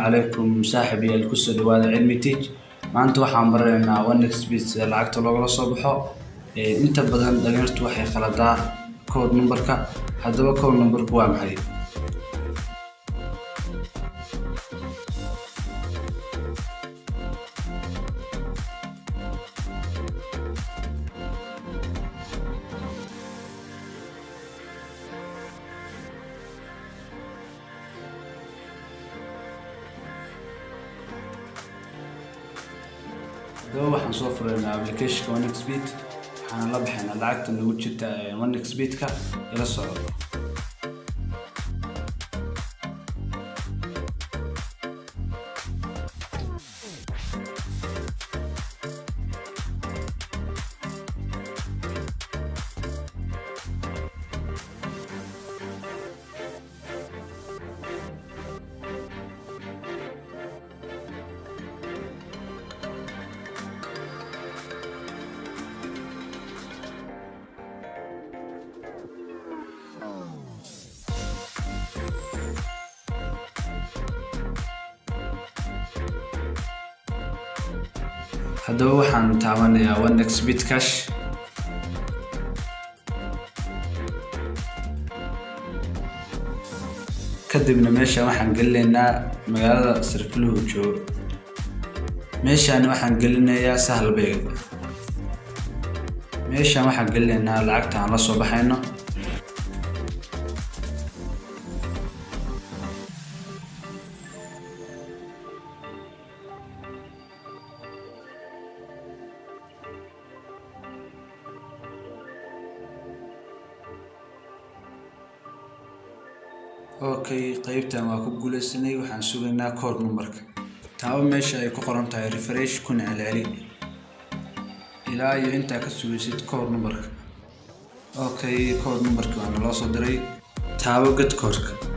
عليكم صاحبي الكسر وهذا علمي تيج ما أنت وحنا برينا ونكس بيت العقد لوجلا صبحه أنت بدل دليرت وحي خلدا كود نمبرك هذا كود نمبرك وام حي دو waxaan soo furayna application Onyx Bit waxaan la bixinaa lacagta nagu jirta Onyx Bit-ka ila socdo هذا waxaan taabanayaa Onyx Bit Cash kadibna meesha waxaan galinaynaa magaalada Sirfluhu joogo meeshaan waxaan galinayaa sahal beeg meeshaan waxaan galinaynaa lacagta aan la soo baxayno اوكي قيبتها ما كقول السنة وحن سوينا كود نمبرك تعال ماشي أي قرن تاي ريفريش كون على إلى أنت كسوي ست كود نمبرك اوكي كود نمبرك أنا لا صدري تعال قد كورك